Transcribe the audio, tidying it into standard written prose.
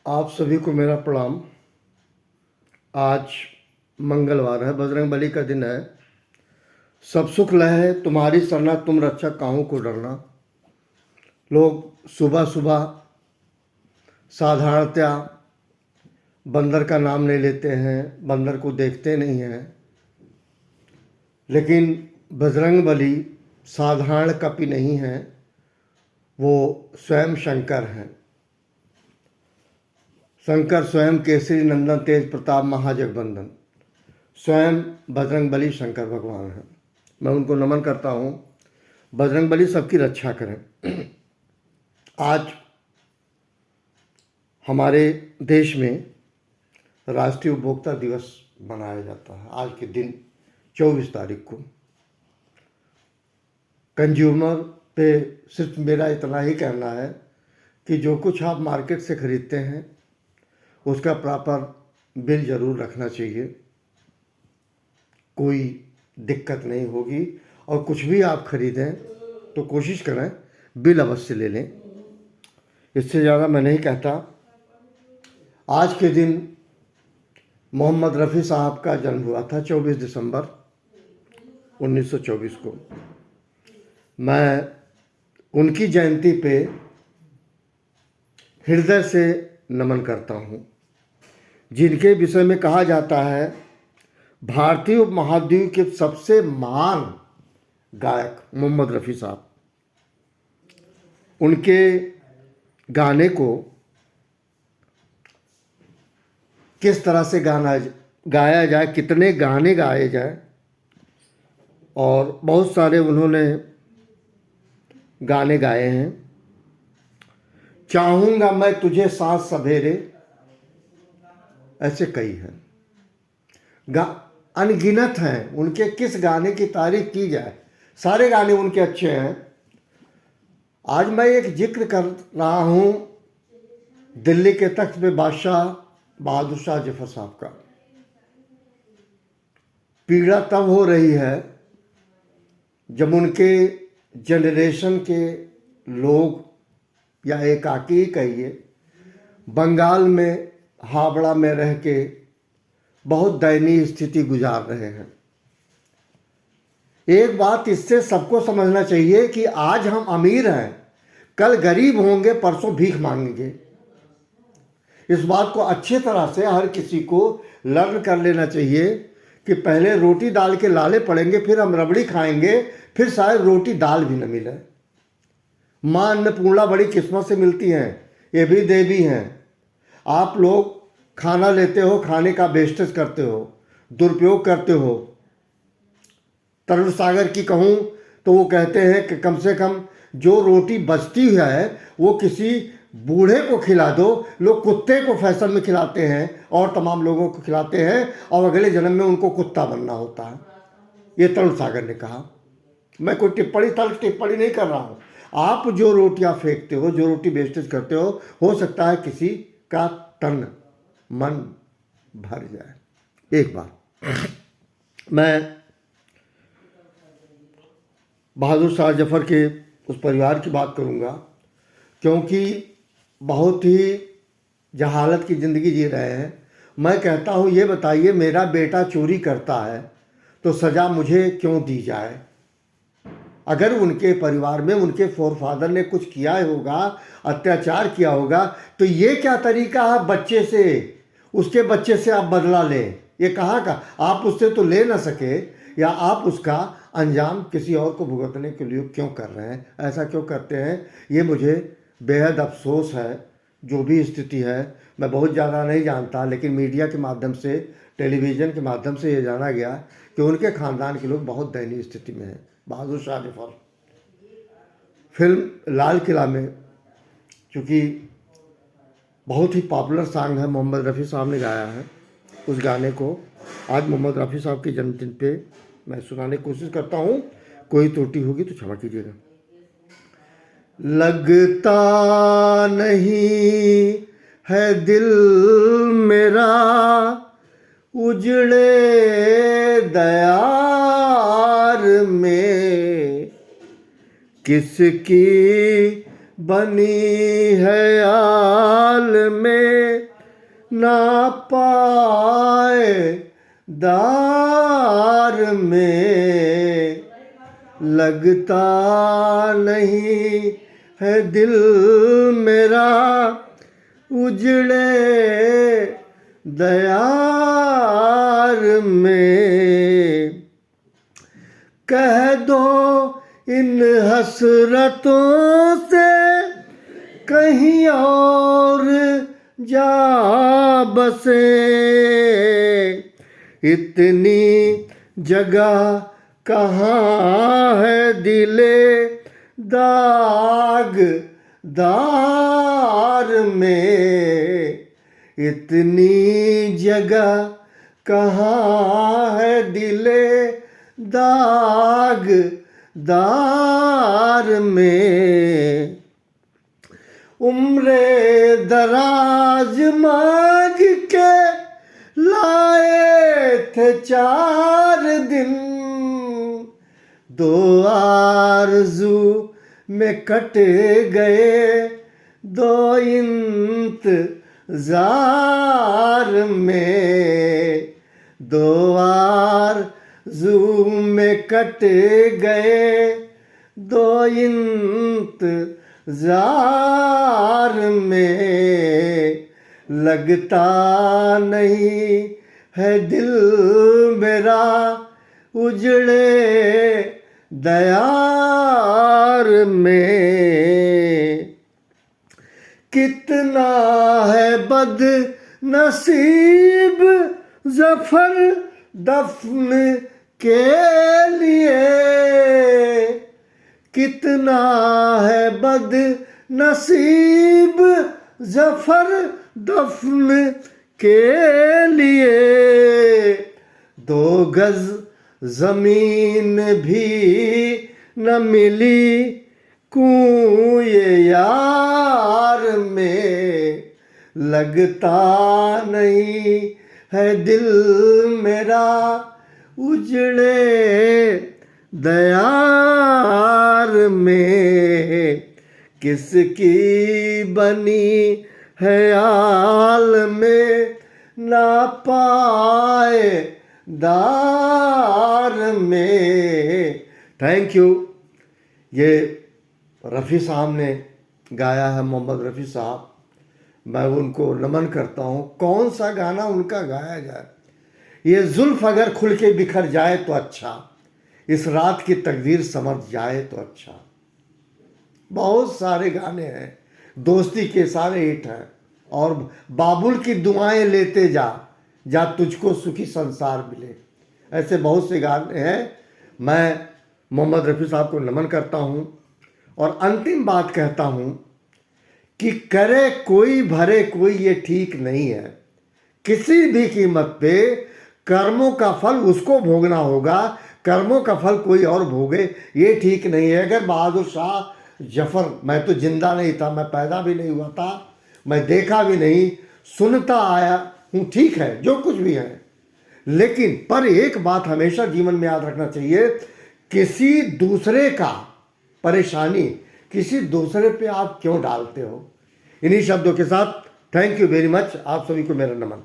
आप सभी को मेरा प्रणाम। आज मंगलवार है, बजरंगबली का दिन है। सब सुख लहे तुम्हारी सरना, तुम रक्षा काहू को डरना। लोग सुबह सुबह साधारणतया बंदर का नाम नहीं लेते हैं, बंदर को देखते नहीं हैं, लेकिन बजरंगबली साधारण कपि नहीं है, वो स्वयं शंकर हैं। शंकर स्वयं केसरी नंदन तेज प्रताप महाजगबंदन, स्वयं बजरंगबली शंकर भगवान हैं। मैं उनको नमन करता हूँ। बजरंगबली सबकी रक्षा करें। आज हमारे देश में राष्ट्रीय उपभोक्ता दिवस मनाया जाता है। आज के दिन 24 तारीख को कंज्यूमर पे सिर्फ मेरा इतना ही कहना है कि जो कुछ आप मार्केट से ख़रीदते हैं उसका प्रॉपर बिल ज़रूर रखना चाहिए, कोई दिक्कत नहीं होगी। और कुछ भी आप ख़रीदें तो कोशिश करें बिल अवश्य ले लें। इससे ज़्यादा मैं नहीं कहता। आज के दिन मोहम्मद रफ़ी साहब का जन्म हुआ था 24 दिसंबर 1924 को। मैं उनकी जयंती पे हृदय से नमन करता हूँ। जिनके विषय में कहा जाता है भारतीय उपमहाद्वीप के सबसे महान गायक मोहम्मद रफ़ी साहब। उनके गाने को किस तरह से गाया जाए, कितने गाने गाए जाए, और बहुत सारे उन्होंने गाने गाए हैं। चाहूँगा मैं तुझे सांस सवेरे, ऐसे कई हैं, अनगिनत हैं। उनके किस गाने की तारीफ की जाए, सारे गाने उनके अच्छे हैं। आज मैं एक जिक्र कर रहा हूँ दिल्ली के तख्त पे बादशाह बहादुर शाह जफर साहब का। पीड़ा तब हो रही है जब उनके जनरेशन के लोग, या एकाकी कहिए, बंगाल में हावड़ा में रह के बहुत दयनीय स्थिति गुजार रहे हैं। एक बात इससे सबको समझना चाहिए कि आज हम अमीर हैं, कल गरीब होंगे, परसों भीख मांगेंगे। इस बात को अच्छी तरह से हर किसी को लर्न कर लेना चाहिए कि पहले रोटी दाल के लाले पड़ेंगे, फिर हम रबड़ी खाएंगे, फिर शायद रोटी दाल भी न मिले। माँ अन्नपूर्णा बड़ी किस्मत से मिलती हैं, ये भी देवी हैं। आप लोग खाना लेते हो, खाने का वेस्टेज करते हो, दुरुपयोग करते हो। तरुण सागर की कहूँ तो वो कहते हैं कि कम से कम जो रोटी बचती है वो किसी बूढ़े को खिला दो। लोग कुत्ते को फैशन में खिलाते हैं और तमाम लोगों को खिलाते हैं, और अगले जन्म में उनको कुत्ता बनना होता है। ये तरुण सागर ने कहा। मैं कोई टिप्पणी नहीं कर रहा हूँ। आप जो रोटियाँ फेंकते हो, जो रोटी वेस्टेज करते हो सकता है किसी का तन मन भर जाए। एक बार मैं बहादुर शाह जफर के उस परिवार की बात करूँगा, क्योंकि बहुत ही जहालत की ज़िंदगी जी रहे हैं। मैं कहता हूँ ये बताइए, मेरा बेटा चोरी करता है तो सज़ा मुझे क्यों दी जाए? अगर उनके परिवार में उनके फोरफादर ने कुछ किया होगा, अत्याचार किया होगा, तो ये क्या तरीका है बच्चे से, उसके बच्चे से आप बदला लें? ये कहाँ का? आप उससे तो ले ना सके, या आप उसका अंजाम किसी और को भुगतने के लिए क्यों कर रहे हैं? ऐसा क्यों करते हैं? ये मुझे बेहद अफसोस है। जो भी स्थिति है, मैं बहुत ज़्यादा नहीं जानता, लेकिन मीडिया के माध्यम से, टेलीविज़न के माध्यम से ये जाना गया कि उनके ख़ानदान के लोग बहुत दयनीय स्थिति में हैं। बहादुर शाह जफर फिल्म लाल किला में, चूँकि बहुत ही पॉपुलर सॉन्ग है, मोहम्मद रफ़ी साहब ने गाया है उस गाने को। आज मोहम्मद रफ़ी साहब के जन्मदिन पे मैं सुनाने की कोशिश करता हूँ। कोई त्रुटि होगी तो क्षमा कीजिएगा। लगता नहीं है दिल मेरा उजड़े दयार में, किसकी बनी है आल में ना पाए दार में, लगता नहीं है दिल मेरा उजड़े दयार में। कह दो इन हसरतों से कहीं और जा बसे, इतनी जगह कहाँ है दिले दाग दार में, इतनी जगह कहाँ है दिले दाग दार में। उम्रे दराज मांग के लाए थे 4 दिन, 2 आरज़ू में कट गए 2 इंतज़ार में, 2 आरज़ू में कट गए 2 इंतज़ार में। लगता नहीं है दिल मेरा उजड़े दयार में। कितना है बद नसीब ज़फ़र दफ़न के लिए, कितना है बद नसीब ज़फ़र दफ़न के लिए। 2 गज़ ज़मीन भी न मिली कुएं यार में, लगता नहीं है दिल मेरा उजड़े दयार में। किसकी बनी है आलमे ना पाए दार में। Thank you. ये रफ़ी साहब ने गाया है, मोहम्मद रफ़ी साहब, मैं उनको नमन करता हूँ। कौन सा गाना उनका गाया जाए? ये जुल्फ अगर खुल के बिखर जाए तो अच्छा, इस रात की तकदीर समझ जाए तो अच्छा। बहुत सारे गाने हैं, दोस्ती के सारे हिट हैं, और बाबुल की दुआएं लेते जा, जा तुझको सुखी संसार मिले, ऐसे बहुत से गाने हैं। मैं मोहम्मद रफ़ी साहब को नमन करता हूँ और अंतिम बात कहता हूँ कि करे कोई भरे कोई ये ठीक नहीं है। किसी भी कीमत पे कर्मों का फल उसको भोगना होगा, कर्मों का फल कोई और भोगे ये ठीक नहीं है। अगर बहादुर शाह जफ़र, मैं तो जिंदा नहीं था, मैं पैदा भी नहीं हुआ था, मैं देखा भी नहीं, सुनता आया हूँ, ठीक है जो कुछ भी है, लेकिन पर एक बात हमेशा जीवन में याद रखना चाहिए, किसी दूसरे का परेशानी किसी दूसरे पे आप क्यों डालते हो। इन्हीं शब्दों के साथ थैंक यू वेरी मच, आप सभी को मेरा नमन।